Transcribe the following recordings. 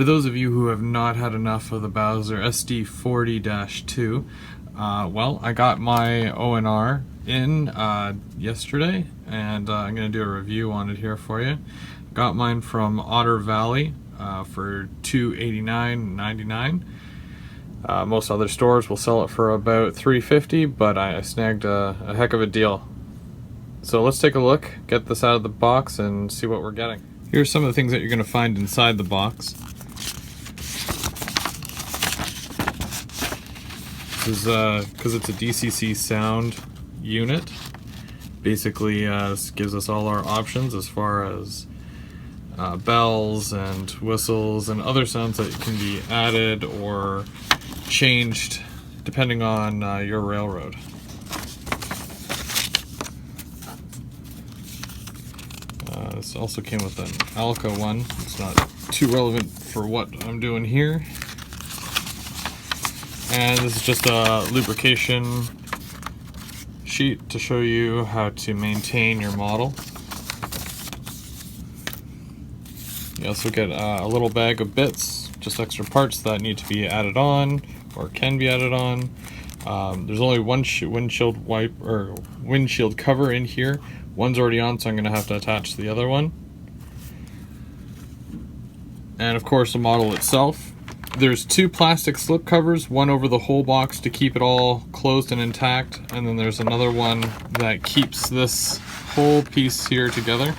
For those of you who have not had enough of the Bowser SD40-2, well, I got my ONR in yesterday, and I'm going to do a review on it here for you. Got mine from Otter Valley for $289.99. Most other stores will sell it for about $350, but I snagged a heck of a deal. So let's take a look, get this out of the box, and see what we're getting. Here's some of the things that you're going to find inside the box. This is because it's a DCC sound unit. Basically, this gives us all our options as far as bells and whistles and other sounds that can be added or changed depending on your railroad. This also came with an Loco one. It's not too relevant for what I'm doing here. And this is just a lubrication sheet to show you how to maintain your model. You also get a little bag of bits, just extra parts that need to be added on or can be added on. There's only one windshield wipe or windshield cover in here. One's already on, so I'm going to have to attach the other one. And of course, the model itself. There's two plastic slip covers, one over the whole box to keep it all closed and intact, and then there's another one that keeps this whole piece here together.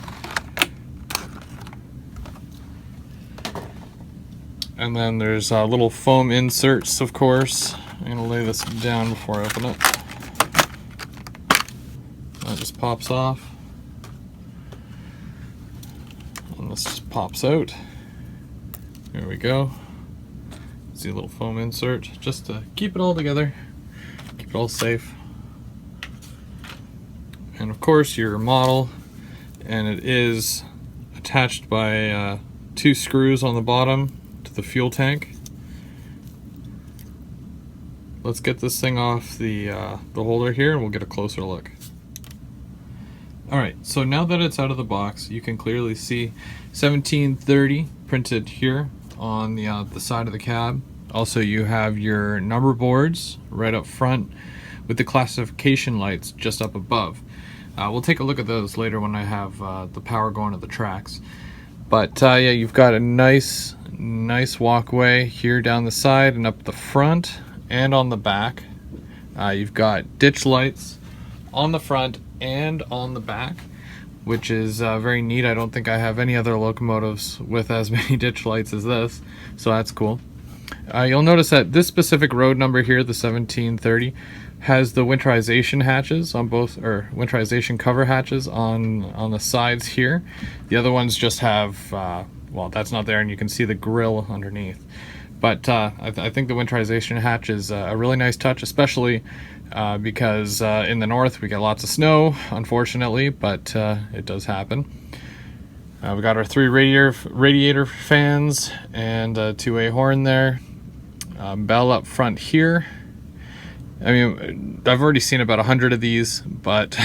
And then there's little foam inserts, of course. I'm going to lay this down before I open it. That just pops off. And this just pops out. There we go. See a little foam insert just to keep it all together, keep it all safe. And of course your model, and it is attached by two screws on the bottom to the fuel tank. Let's get this thing off the holder here and we'll get a closer look. Alright, so now that it's out of the box, you can clearly see 1730 printed here on the side of the cab. Also, you have your number boards right up front with the classification lights just up above. We'll take a look at those later when I have the power going to the tracks. But yeah, you've got a nice walkway here down the side and up the front and on the back. You've got ditch lights on the front and on the back, which is very neat. I don't think I have any other locomotives with as many ditch lights as this, so that's cool. You'll notice that this specific road number here, the 1730, has the winterization hatches on both, or winterization cover hatches on the sides here. The other ones just have, well, that's not there, and you can see the grill underneath. But I think the winterization hatch is a really nice touch, especially because in the north we get lots of snow, unfortunately, but it does happen. We got our three radiator fans and a two-way horn there. Bell up front here. I mean, I've already seen about 100 of these, but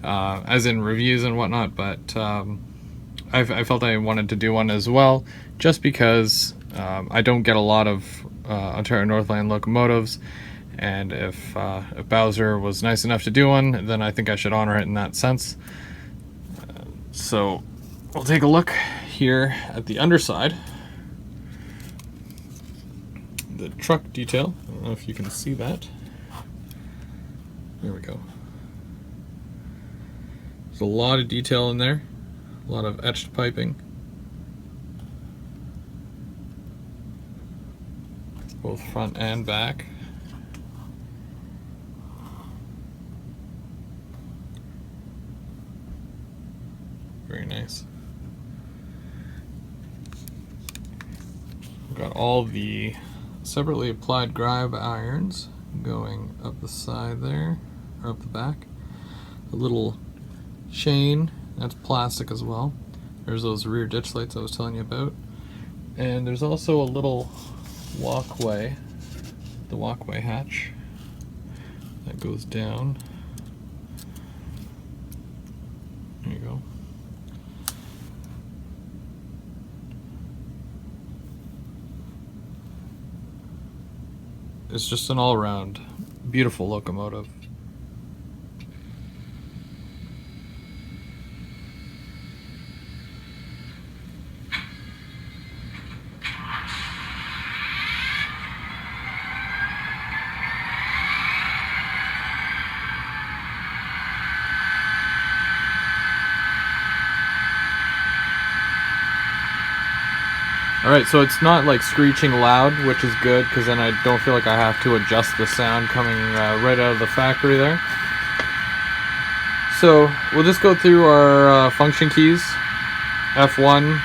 as in reviews and whatnot, but I felt I wanted to do one as well, just because I don't get a lot of Ontario Northland locomotives, and if Bowser was nice enough to do one, then I think I should honor it in that sense. So we'll take a look here at the underside. The truck detail, I don't know if you can see that. There we go. There's a lot of detail in there, a lot of etched piping. Both front and back. Very nice. We've got all the separately applied grab irons going up the side there, or up the back. A little chain, that's plastic as well. There's those rear ditch lights I was telling you about. And there's also a little walkway, the walkway hatch that goes down. There you go. It's just an all-around beautiful locomotive. Alright, so it's not like screeching loud, which is good, because then I don't feel like I have to adjust the sound coming right out of the factory there. So we'll just go through our function keys. F1,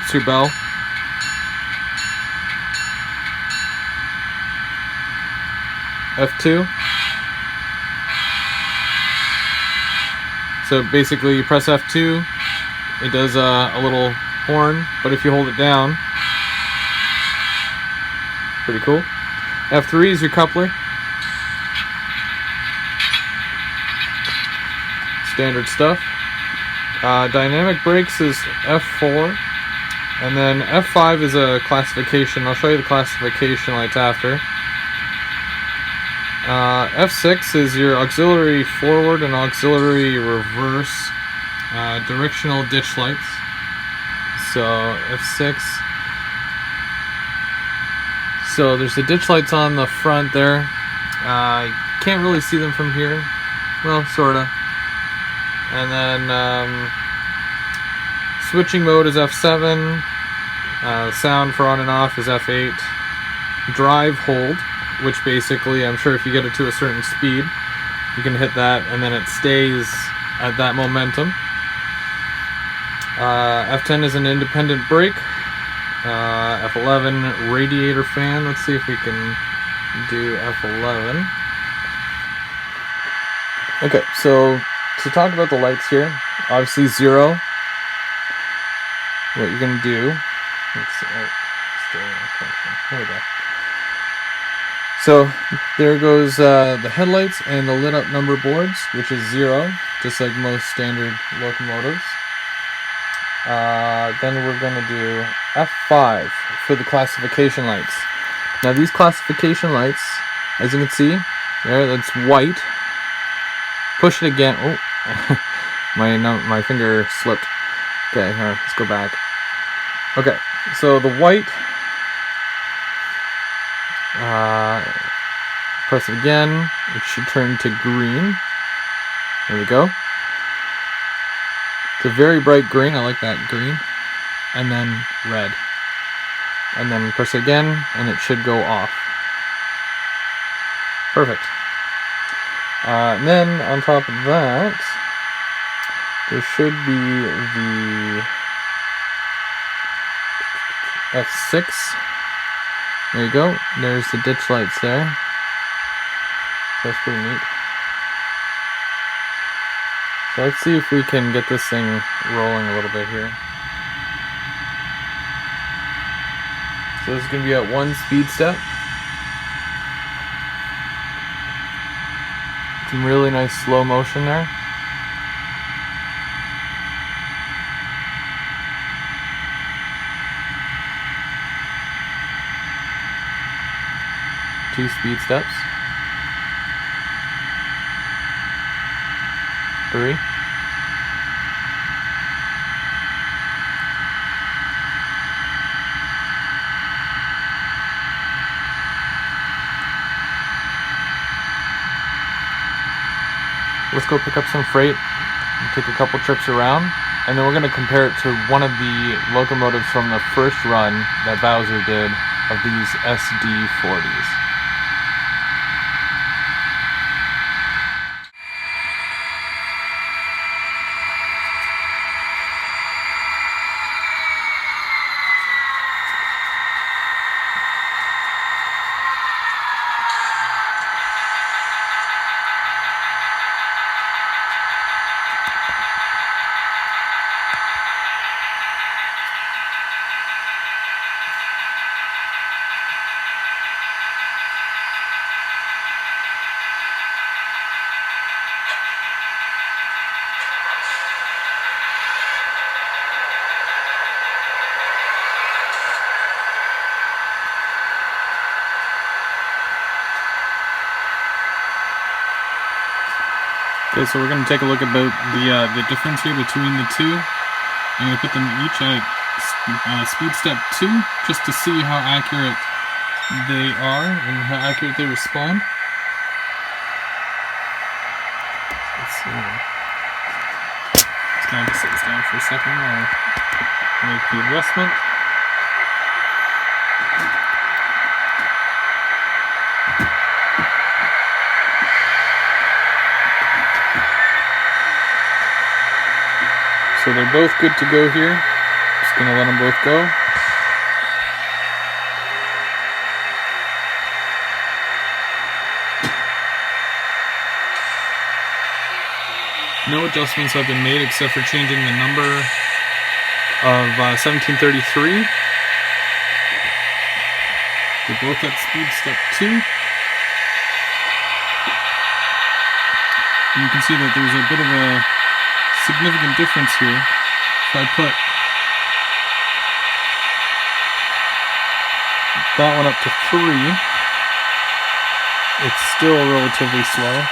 it's your bell. F2. So basically you press F2, it does a little horn, but if you hold it down, pretty cool. F3 is your coupler. Standard stuff. Dynamic brakes is F4. And then F5 is a classification. I'll show you the classification lights after. F6 is your auxiliary forward and auxiliary reverse directional ditch lights. So F6. So there's the ditch lights on the front there. You can't really see them from here. Well, sorta. And then switching mode is F7. Sound for on and off is F8. Drive hold, which basically, I'm sure if you get it to a certain speed, you can hit that and then it stays at that momentum. F10 is an independent brake. F11 radiator fan. Let's see if we can do F11. Okay, so to talk about the lights here, obviously 0. What you're gonna do? Let's see. There we go. So there goes the headlights and the lit up number boards, which is 0, just like most standard locomotives. Then we're going to do F5 for the classification lights. Now these classification lights, as you can see, there, that's white. Push it again. Oh, my finger slipped. Okay, here, let's go back. Okay, so the white, press it again, it should turn to green. There we go. It's a very bright green, I like that green. And then red. And then press it again, and it should go off. Perfect. And then on top of that, there should be the F6. There you go. There's the ditch lights there. So that's pretty neat. So let's see if we can get this thing rolling a little bit here. So this is going to be at 1 speed step. Some really nice slow motion there. Two speed steps. 3. Let's go pick up some freight and take a couple trips around, and then we're going to compare it to one of the locomotives from the first run that Bowser did of these SD40s. Okay, so we're going to take a look about the difference here between the two. I'm going to put them each at speed step 2 just to see how accurate they are and how accurate they respond. Let's see. Just going to sit this down for a second while I make the adjustment. So they're both good to go here. Just gonna let them both go. No adjustments have been made except for changing the number of 1733. They're both at speed step 2. And you can see that there's a bit of a significant difference here. If I put that one up to 3, it's still relatively slow.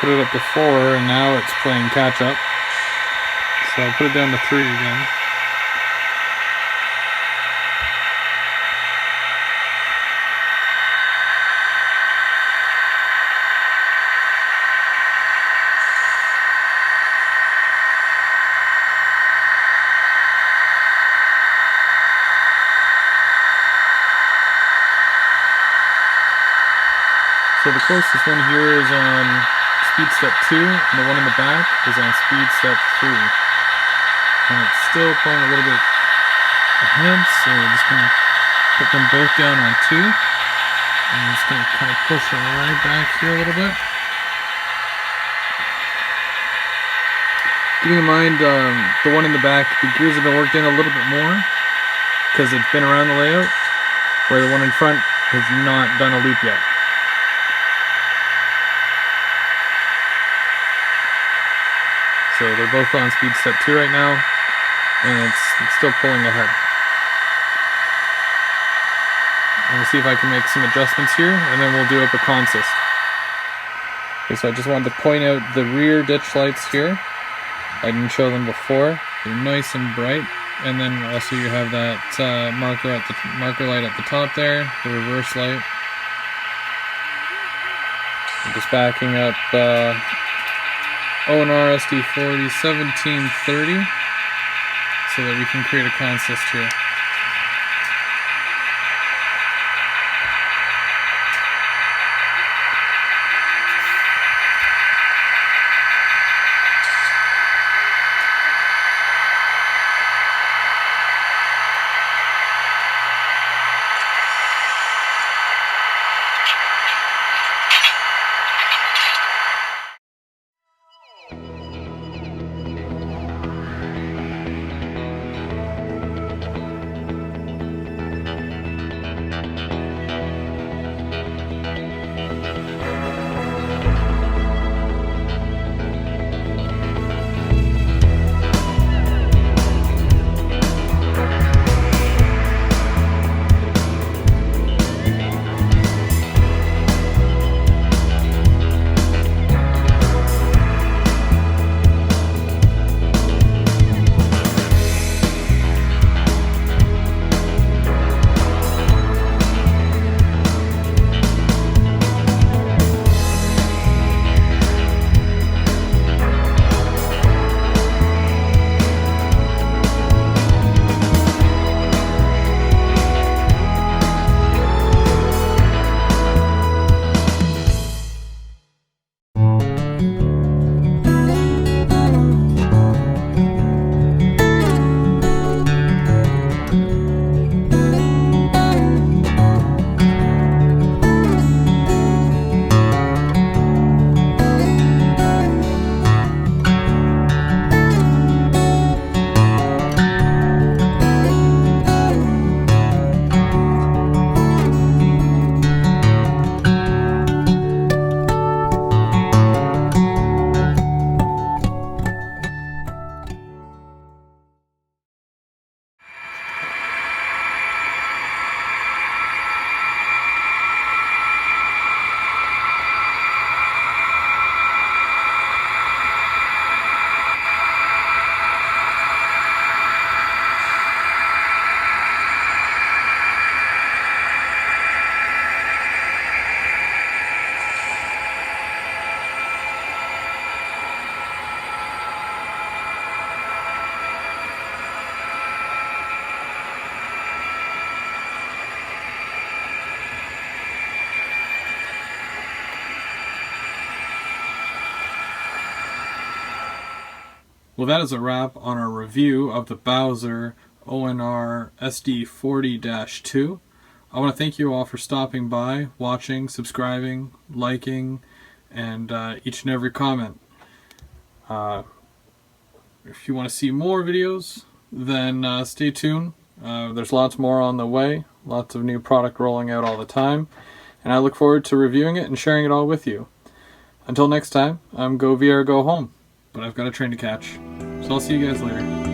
Put it up to 4 and now it's playing catch up. So I'll put it down to 3 again. So the closest one here is on speed step 2, and the one in the back is on speed step 3. And it's still playing a little bit ahead, so I'm just going to put them both down on 2. And I'm just going to kind of push them right back here a little bit. Keeping in mind, the one in the back, the gears have been worked in a little bit more, because it's been around the layout, where the one in front has not done a loop yet. So they're both on speed step 2 right now, and it's still pulling ahead. I'm going to see if I can make some adjustments here, and then we'll do up a consist. Okay, so I just wanted to point out the rear ditch lights here. I didn't show them before. They're nice and bright, and then also you have that marker light at the top there, the reverse light. I'm just backing up ONR SD40 1730 so that we can create a consist here. Well, that is a wrap on our review of the Bowser ONR SD40-2. I want to thank you all for stopping by, watching, subscribing, liking, and each and every comment. If you want to see more videos, then stay tuned. There's lots more on the way, lots of new product rolling out all the time, and I look forward to reviewing it and sharing it all with you. Until next time, I'm Go VR Go Home, but I've got a train to catch. So I'll see you guys later.